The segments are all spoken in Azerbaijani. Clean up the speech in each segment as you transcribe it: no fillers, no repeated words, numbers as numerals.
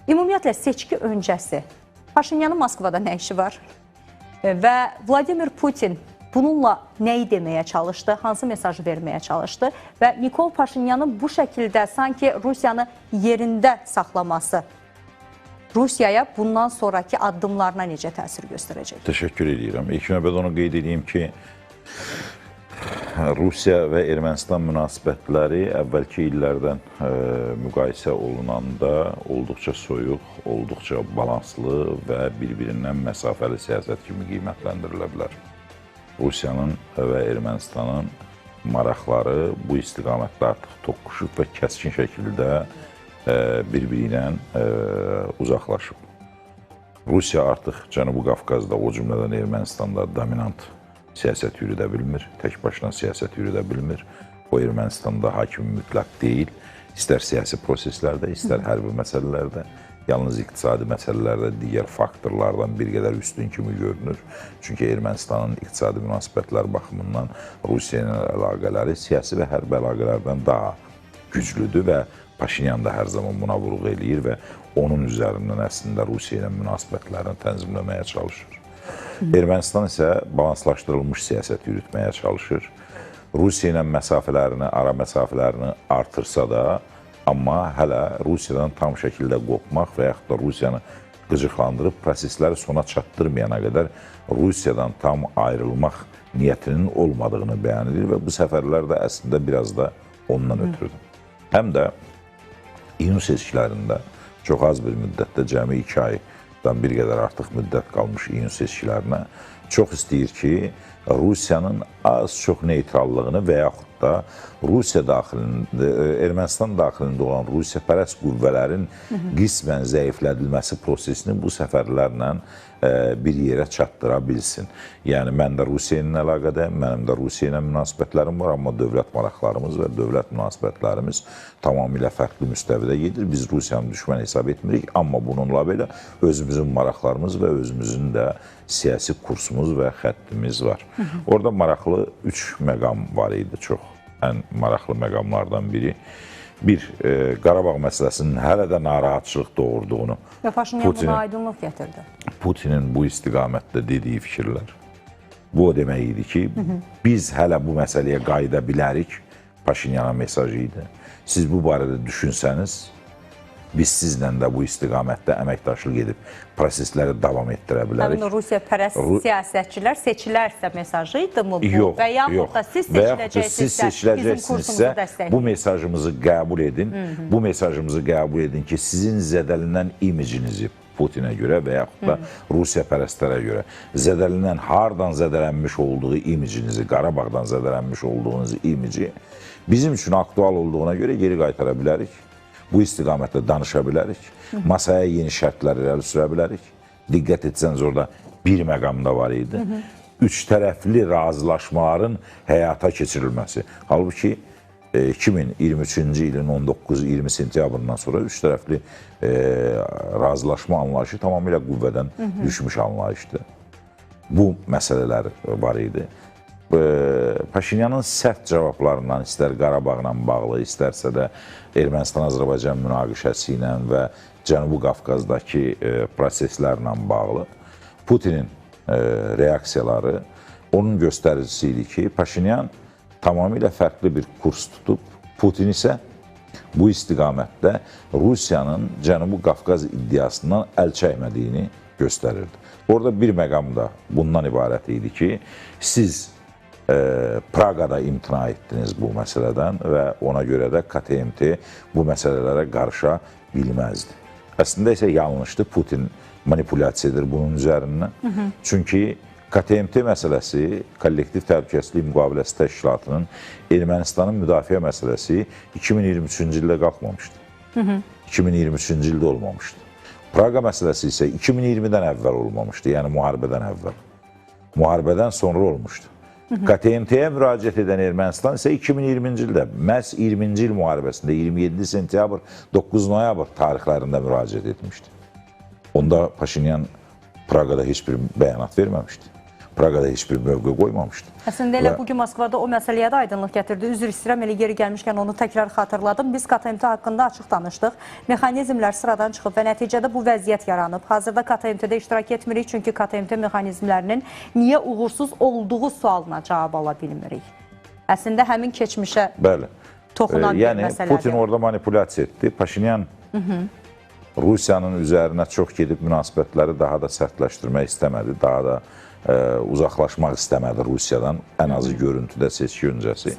Ümumiyyətlə, seçki öncəsi Paşinyanın Moskvada nə işi var? Və Vladimir Putin bununla nəyi deməyə çalışdı, hansı mesajı verməyə çalışdı və Nikol Paşinyanın bu şəkildə sanki Rusiyanı yerində saxlaması Rusiyaya bundan sonraki addımlarına necə təsir göstərəcək? Təşəkkür edirəm. İlk növbədə onu qeyd edeyim ki, Rusiya və Ermənistan münasibətləri əvvəlki illərdən müqayisə olunanda olduqca soyuq, olduqca balanslı və bir-birindən məsafəli siyasət kimi qiymətləndirilə bilər. Rusiyanın və Ermənistanın maraqları bu istiqamətdə artıq toqquşub və kəskin şəkildə bir-biri ilə uzaqlaşıb. Rusiya artıq Cənubi Qafqazda, o cümlədən Ermənistanda dominant siyasət yürüdə bilmir, tək başına siyasət yürüdə bilmir. O Ermənistanda hakimi mütləq deyil, istər siyasi proseslərdə, istər hərbi məsələlərdə, yalnız iqtisadi məsələlərdə digər faktorlardan bir qədər üstün kimi görünür. Çünki Ermənistanın iqtisadi münasibətlər baxımından Rusiya ilə əlaqələri siyasi və hərbi əlaqələrdən daha güclüdür və Paşinyan da hər zaman buna vurğu eləyir və onun üzərindən əslində Rusiya ilə münasibətlərini tənzimləməyə çalışır. Ermənistan isə balanslaşdırılmış siyasət yürütməyə çalışır. Rusiya ilə məsafələrini, ara məsafələrini artırsa da, amma hələ Rusiyadan tam şəkildə qopmaq və yaxud da Rusiyanı qıcıqlandırıb prosesləri sona çatdırmayana qədər Rusiyadan tam ayrılmaq niyyətinin olmadığını bəyan edir və bu səfərlər də əslində biraz da ondan ötürüdür. Həm də iyun seçkilərində çox az bir müddətdə, cəmi 2 aydan bir qədər artıq müddət qalmış iyun seçkilərinə çox istəyir ki, Rusiyanın az-çox neytrallığını və yaxud da Rusiya daxilində, Ermənistan daxilində olan Rusiyapərəst qüvvələrin qismən zəiflədilməsi prosesini bu səfərlərlə bir yerə çatdıra bilsin. Yəni, mən də Rusiya ilə əlaqədəyim, mənim də Rusiya ilə münasibətlərim var, amma dövlət maraqlarımız və dövlət münasibətlərimiz tamamilə fərqli müstəvidə gedir. Biz Rusiyanı düşmən hesab etmirik, amma bununla belə özümüzün maraqlarımız və özümüzün də siyasi kursumuz və xəttimiz var. Orada maraqlı 3 məqam var idi, çox ən maraqlı məqamlardan biri. Bir, Qarabağ məsələsinin hələ də narahatçılıq doğurduğunu və Paşinyan buna aydınlıq gətirdi. Putinin bu istiqamətdə dediyi fikirlər. Bu o demək idi ki, biz hələ bu məsələyə qayıda bilərik, Paşinyana mesajı idi. Siz bu barədə düşünsəniz, biz sizlə də bu istiqamətdə əməkdaşlıq edib prosesləri davam etdirə bilərik. Həmin Rusiyapərəst siyasətçilər seçilərsə mesajı idi mı bu? Və yaxud da siz seçiləcəksinizsə bizim kursumuzu dəstəkləyin. Bu mesajımızı qəbul edin. Bu mesajımızı qəbul edin ki, sizin zədələnən imicinizi Putinə görə və yaxud da Rusiyapərəstlərə görə zədələnən, hardan zədələnmiş olduğu imicinizi, Qarabağdan zədələnmiş olduğunuz imici bizim üçün aktual olduğuna görə geri qaytara bilərik. Bu istiqamətlə danışa bilərik, masaya yeni şərtlər irəli sürə bilərik. Diqqət etsəniz, orada bir məqam da var idi. 3 tərəfli razılaşmaların həyata keçirilməsi. Halbuki 2023-cü ilin 19-20 sentyabrından sonra 3 tərəfli razılaşma anlayışı tamamilə qüvvədən düşmüş anlayışdır. Bu məsələlər var idi. Paşinyanın sərt cavablarından, istər Qarabağla bağlı, istərsə də Ermənistan-Azərbaycan münaqişəsi ilə və Cənubi Qafqazdakı proseslərlə bağlı Putinin reaksiyaları onun göstəricisi idi ki, Paşinyan tamamilə fərqli bir kurs tutub, Putin isə bu istiqamətdə Rusiyanın Cənubi Qafqaz iddiasından əl çəkmədiyini göstərirdi. Orada bir məqam da bundan ibarət idi ki, siz Praqada imtina etdiniz bu məsələdən və ona görə də KTMT bu məsələlərə qarışa bilməzdi. Əslində isə yanlışdır, Putin manipulyasiya edir bunun üzərindən. Çünki KTMT məsələsi, Kollektiv Təhlükəsizlik Müqaviləsi Təşkilatının Ermənistanın müdafiə məsələsi 2023-cü ildə qalxmamışdı. 2023-cü ildə olmamışdı. Praqa məsələsi isə 2020-dən əvvəl olmamışdı, yəni müharibədən əvvəl. Müharibədən sonra olmuşdu. KTMT-yə müraciət edən Ermənistan isə 2020-ci ildə, məhz 20-ci il müharibəsində 27 sentyabr, 9 noyabr tarixlərində müraciət etmişdi. Onda Paşinyan Praqada heç bir bəyanat verməmişdi. Praqada heç bir mövqe qoymamışdı. Əslində elə bugün Moskvada o məsələyə də aydınlıq gətirdi. Üzr istəyirəm, elə yeri gəlmişkən onu təkrar xatırladım. Biz KTMT haqqında açıq danışdıq. Mexanizmlər sıradan çıxıb və nəticədə bu vəziyyət yaranıb. Hazırda KTMT-də iştirak etmirik, çünki KTMT mexanizmlərinin niyə uğursuz olduğu sualına cavab ala bilmirik. Əslində həmin keçmişə toxunan bir məsələdir. Yəni Putin orada manipulyasiya etdi. Paşinyan Rusiyanın üzərinə çox gedib münasibətləri daha da sərtləşdirmək istəmədi. Daha da uzaqlaşmaq istəmədi Rusiyadan, ən azı görüntüdə seçki öncəsi.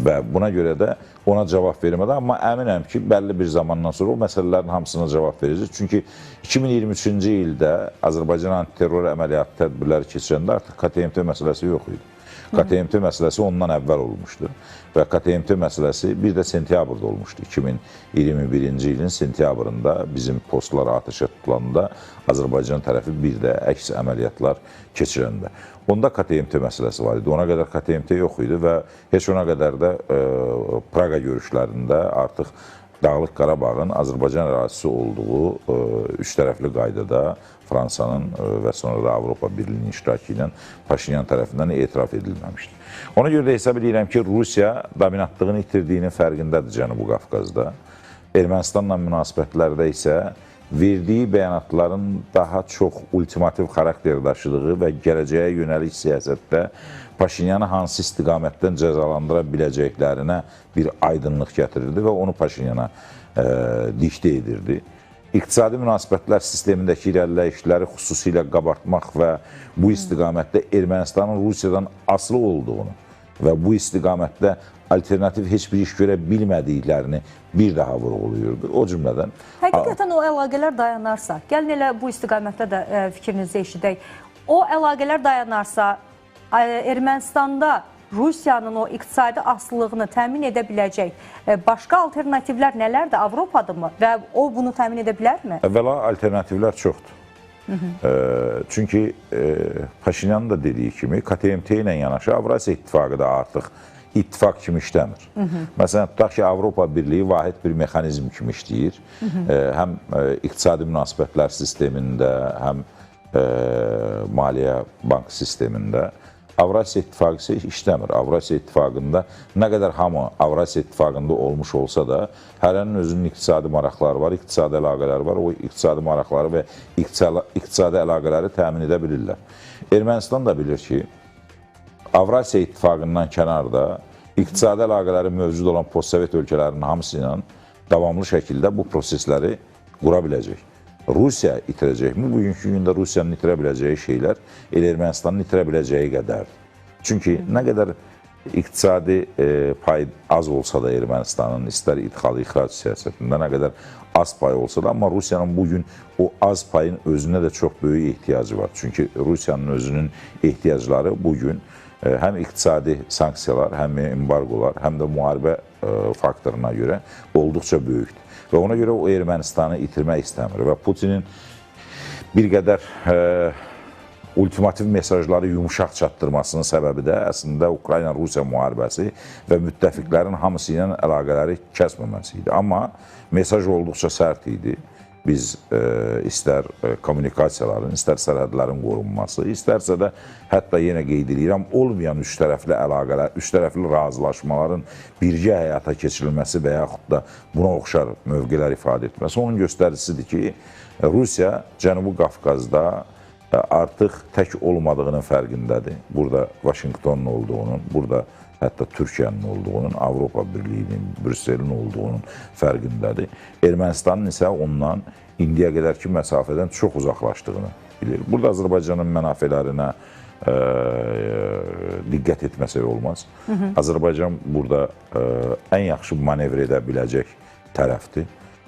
Və buna görə də ona cavab vermədi. Amma əminəm ki, bəlli bir zamandan sonra o məsələlərin hamısına cavab verəcək. Çünki 2023-cü ildə Azərbaycan antiterror əməliyyatı tədbirləri keçirəndə artıq KTMT məsələsi yox idi. KTMT məsələsi ondan əvvəl olmuşdu və KTMT məsələsi bir də sentyabrda olmuşdu. 2021-ci ilin sentyabrında bizim postlar atəşə tutulanda Azərbaycan tərəfi bir də əks əməliyyatlar keçirəndə. Onda KTMT məsələsi var idi. Ona qədər KTMT yox idi və heç ona qədər də Praqa görüşlərində artıq Dağlıq Qarabağın Azərbaycan ərazisi olduğu üç tərəfli qaydada Fransanın və sonra da Avropa Birliyinin iştirakı ilə Paşinyan tərəfindən etiraf edilməmişdir. Ona görə də hesab edirəm ki, Rusiya dominatlığını itirdiyinin fərqindədir Cənubi Qafqazda. Ermənistanla münasibətlərdə isə verdiyi bəyanatların daha çox ultimativ xarakter daşıdığı və gələcəyə yönəlik siyasətdə Paşinyanı hansı istiqamətdən cəzalandıra biləcəklərinə bir aydınlıq gətirirdi və onu Paşinyana diktə edirdi. İqtisadi münasibətlər sistemindəki irəliləyişləri xüsusilə qabartmaq və bu istiqamətdə Ermənistanın Rusiyadan asılı olduğunu və bu istiqamətdə alternativ heç bir iş görə bilmədiklərini bir daha vurğuluyurdu. O cümlədən... Həqiqətən o əlaqələr dayanarsa, gəlin elə bu istiqamətdə də fikrinizi eşidək. O əlaqələr dayanarsa, Ermənistanda Rusiyanın o iqtisadi asılılığını təmin edə biləcək başqa alternativlər nələrdir? Avropadırmı və o bunu təmin edə bilərmi? Əvvəla alternativlər çoxdur. Çünki Paşinyanın da dediyi kimi KTMT ilə yanaşı Avrasiya İttifaqı da artıq ittifaq kimi işləmir. Məsələn, tutaq ki, Avropa Birliyi vahid bir mexanizm kimi işləyir. Həm iqtisadi münasibətlər sistemində, həm maliyyə bank sistemində. Avrasiya İttifaqı isə işləmir. Avrasiya İttifaqında nə qədər hamı Avrasiya İttifaqında olmuş olsa da, hərənin özünün iqtisadi maraqları var, iqtisadi əlaqələri var. O iqtisadi maraqları və iqtisadi əlaqələri təmin edə bilirlər. Ermənistan da bilir ki, Avrasiya İttifaqından kənarda iqtisadi əlaqələri mövcud olan postsovet ölkələrinin hamısı ilə davamlı şəkildə bu prosesləri qura biləcək. Rusiya itirəcəkmi? Bugünkü gündə Rusiyanın itirə biləcəyi şeylər elə Ermənistanın itirə biləcəyi qədərdir. Çünki nə qədər iqtisadi pay az olsa da Ermənistanın, istər idxal-ixrac siyasətində nə qədər az pay olsa da, amma Rusiyanın bugün o az payın özünə də çox böyük ehtiyacı var. Çünki Rusiyanın özünün ehtiyacları bugün həm iqtisadi sanksiyalar, həm embargolar, həm də müharibə faktoruna görə olduqca böyükdür. Və ona görə o Ermənistanı itirmək istəmir və Putinin bir qədər ultimativ mesajları yumuşaq çatdırmasının səbəbi də əslində Ukrayna-Rusiya müharibəsi və müttəfiqlərin hamısı ilə əlaqələri kəsməməsi idi. Amma mesaj olduqca sərt idi. Biz istər kommunikasiyaların, istər sərhədlərin qorunması, istərsə də hətta yenə qeyd edirəm, olmayan üç tərəfli əlaqələr, üç tərəfli razılaşmaların birgə həyata keçirilməsi və yaxud da buna oxşar mövqelər ifadə etməsi onun göstəricisidir ki, Rusiya Cənubi Qafqazda artıq tək olmadığının fərqindədir. Burada Vaşinqtonun olduğunun, burada hətta Türkiyənin olduğunun, Avropa Birliyinin, Brüsselin olduğunun fərqindədir. Ermənistanın isə ondan indiyə qədərki məsafədən çox uzaqlaşdığını bilir. Burada Azərbaycanın mənafələrinə diqqət etməsək olmaz. Azərbaycan burada ən yaxşı manevr edə biləcək tərəfdir.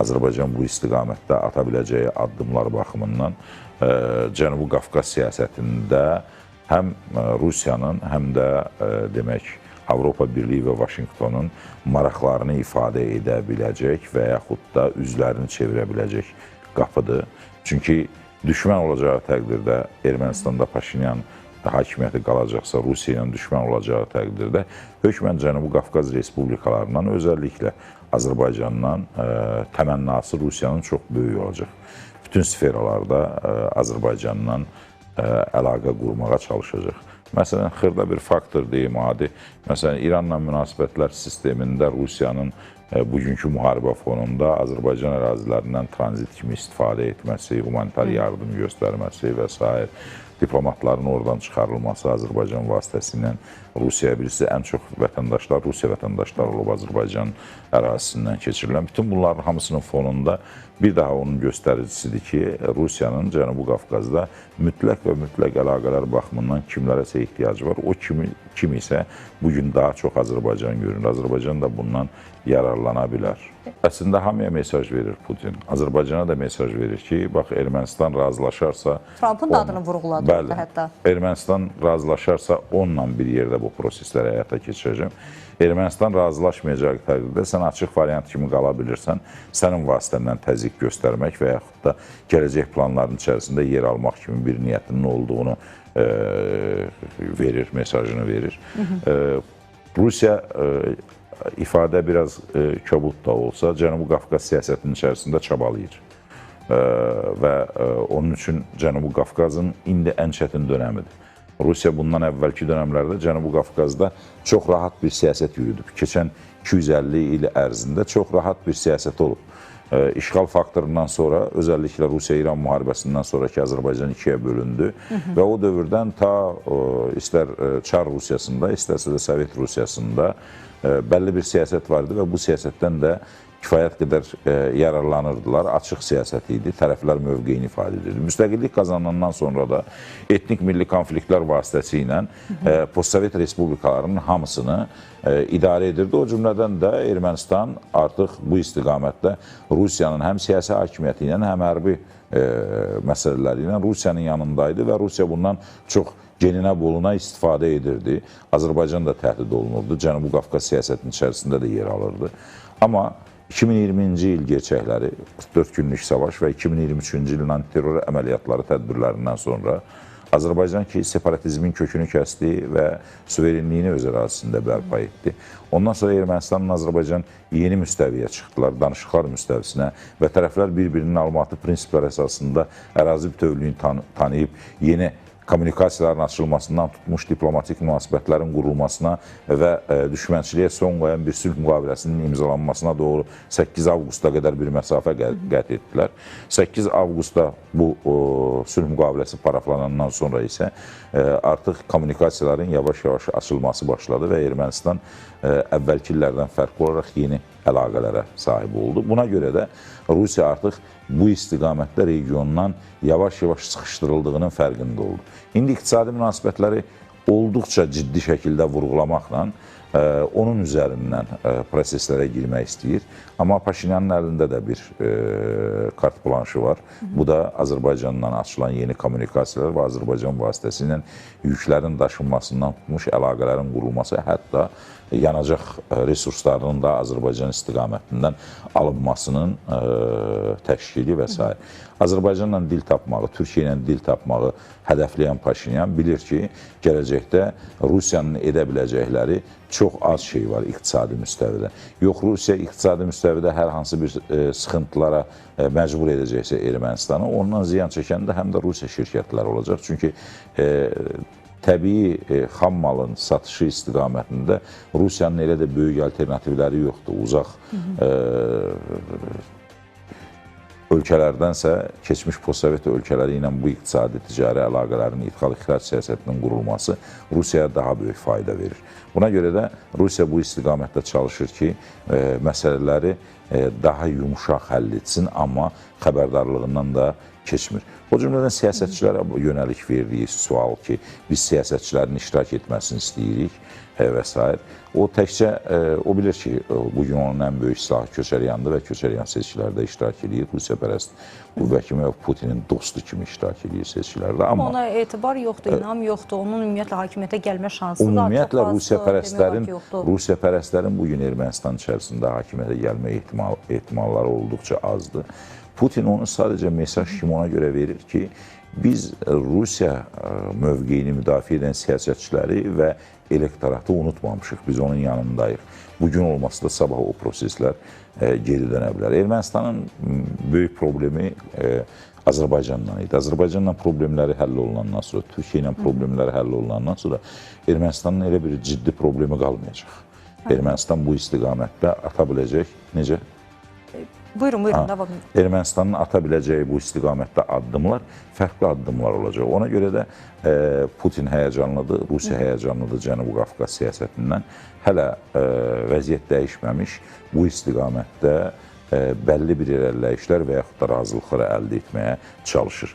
Azərbaycan bu istiqamətdə ata biləcəyi addımlar baxımından Cənubi Qafqaz siyasətində həm Rusiyanın, həm də demək Avropa Birliyi və Vaşinqtonun maraqlarını ifadə edə biləcək və yaxud da üzlərini çevirə biləcək qapıdır. Çünki düşmən olacağı təqdirdə Ermənistanda Paşinyan hakimiyyəti qalacaqsa, Rusiya ilə düşmən olacağı təqdirdə hökmən Cənubi Qafqaz respublikalarından, özəlliklə Azərbaycandan təmənnası Rusiyanın çox böyük olacaq. Bütün sferalarda Azərbaycandan əlaqə qurmağa çalışacaq. Məsələn, xırda bir faktor deyim adi. Məsələn, İranla münasibətlər sistemində Rusiyanın bugünkü müharibə fonunda Azərbaycan ərazilərindən tranzit kimi istifadə etməsi, humanitar yardım göstərməsi və s. diplomatların oradan çıxarılması Azərbaycan vasitəsilə Rusiyaya birisi ən çox vətəndaşlar, Rusiya vətəndaşları olub Azərbaycan ərazisindən keçirilən. Bütün bunların hamısının fonunda bir daha onun göstəricisidir ki, Rusiyanın Cənubi Qafqazda mütləq və mütləq əlaqələr baxımından kimlərəsə ehtiyacı var. O kim isə bugün daha çox Azərbaycan görünür. Azərbaycan da bundan yararlana bilər. Əslində hamıya mesaj verir Putin. Azərbaycana da mesaj verir ki, bax Ermənistan razılaşarsa... Trumpın da adını vurğuladı orada hətta. Ermənistan razılaşarsa onunla bir yerdə bu prosesləri həyata keçirəcəm. Ermənistan razılaşmayacağı təqdirdə sən açıq variant kimi qala bilirsən, sənin vasitəndən təzyiq göstərmək və yaxud da gələcək planların içərisində yer almaq kimi bir niyyətinin olduğunu verir, mesajını verir. Rusiya ifadə biraz kobud da olsa, Cənubi Qafqaz siyasətinin içərisində çabalayır. Və onun üçün Cənubi Qafqazın indi ən çətin dönəmidir. Rusiya bundan əvvəlki dönəmlərdə Cənubi Qafqazda çox rahat bir siyasət yürüdüb. Keçən 250 il ərzində çox rahat bir siyasət olub. İşğal faktorundan sonra, özəlliklə Rusiya-İran müharibəsindən sonraki Azərbaycan ikiyə bölündü və o dövrdən ta istər Çar Rusiyasında, istərsə də Sovet Rusiyasında bəlli bir siyasət vardı və bu siyasətdən də kifayət qədər yararlanırdılar. Açıq siyasət idi, tərəflər mövqeyini ifadə edirdi. Müstəqillik qazanandan sonra da etnik milli konfliktlər vasitəsilə postsovet respublikalarının hamısını idarə edirdi. O cümlədən də Ermənistan artıq bu istiqamətdə Rusiyanın həm siyasi hakimiyyəti ilə, həm hərbi məsələləri ilə Rusiyanın yanındaydı və Rusiya bundan çox geninə boluna istifadə edirdi. Azərbaycan da təhdid olunurdu. Cənubi Qafqaz siyasətinin içərisində də yer alırdı. Amma 2020-ci il gerçəkləri, 44 günlük savaş və 2023-cü ilin antiterror əməliyyatları tədbirlərindən sonra Azərbaycan ki, separatizmin kökünü kəsdi və suverenliyini öz ərazisində bərpa etdi. Ondan sonra Ermənistanla Azərbaycan yeni müstəviyə çıxdılar, danışıqlar müstəvisinə və tərəflər bir-birinin almatı prinsiplər əsasında ərazi bütövlüyünü tanıyıb yeni kommunikasiyaların açılmasından tutmuş diplomatik münasibətlərin qurulmasına və düşmənçiliyə son qoyan bir sülh müqaviləsinin imzalanmasına doğru 8 avqustda qədər bir məsafə qət etdilər. 8 avqustda bu sülh müqaviləsi paraflanandan sonra isə artıq kommunikasiyaların yavaş-yavaş açılması başladı və Ermənistan əvvəlki illərdən fərqli olaraq yeni əlaqələrə sahib oldu. Buna görə də Rusiya artıq bu istiqamətdə regiondan yavaş-yavaş sıxışdırıldığının fərqində oldu. İndi iqtisadi münasibətləri olduqca ciddi şəkildə vurğulamaqla onun üzərindən proseslərə girmək istəyir. Amma Paşinyanın əlində də bir kart blanşı var. Bu da Azərbaycandan açılan yeni kommunikasiyalar və Azərbaycan vasitəsilə yüklərin daşınmasından tutmuş əlaqələrin qurulması, hətta yanacaq resurslarının da Azərbaycan istiqamətindən alınmasının təşkili və s. Azərbaycanla dil tapmağı, Türkiyə ilə dil tapmağı hədəfləyən Paşinyan bilir ki, gələcəkdə Rusiyanın edə biləcəkləri çox az şey var iqtisadi müstəvidə. Yox, Rusiya iqtisadi müstəvidə hər hansı bir sıxıntılara məcbur edəcəksə Ermənistanı, ondan ziyan çəkən də həm də Rusiya şirkətləri olacaq. Çünki təbii xam malın satışı istiqamətində Rusiyanın elə də böyük alternativləri yoxdur. Uzaq ölkələrdənsə keçmiş postsovet ölkələri ilə bu iqtisadi ticari əlaqələrin ixrac siyasətinin qurulması Rusiyaya daha böyük fayda verir. Buna görə də Rusiya bu istiqamətdə çalışır ki, məsələləri daha yumuşaq həll etsin, amma xəbərdarlığından da keçmir. O cümlədən siyasətçilərə yönəlik verdiyi sual ki, biz siyasətçilərin iştirak etməsini istəyirik və s. O təkcə, o bilir ki, bugün onun ən böyük silahı Köçəryandır və Köçəryan seçkilərdə iştirak edir, Rusiyapərəst Qurbanqulu Putinin dostu kimi iştirak edir seçkilərdə. Amma ona etibar yoxdur, inam yoxdur, onun ümumiyyətlə hakimiyyətə gəlmə şansı da ümumiyyətlə Rusiyapərəstlərin bugün Ermənistan içərisində hakimiyyətə gəlmə ehtimalları olduqca azdır. Putin onu sadəcə mesaj kimi ona görə verir ki, biz Rusiya mövqeyini müdafiə edən siyasətçiləri və elektoratı unutmamışıq, biz onun yanındayıq. Bugün olmasa da sabah o proseslər geri dönə bilər. Ermənistanın böyük problemi Azərbaycandan idi. Azərbaycanla problemləri həll olunandan sonra, Türkiyə ilə problemləri həll olunandan sonra Ermənistanın elə bir ciddi problemi qalmayacaq. Ermənistan bu istiqamətdə ata biləcək, necə? Buyurun, davam edin. Ermənistanın ata biləcəyi bu istiqamətdə addımlar fərqli addımlar olacaq. Ona görə də Putin həyəcanlıdır, Rusiya həyəcanlıdır Cənubi Qafqaz siyasətindən. Hələ vəziyyət dəyişməmiş, bu istiqamətdə bəlli bir irəliləyişlər və yaxud da razılıqları əldə etməyə çalışır.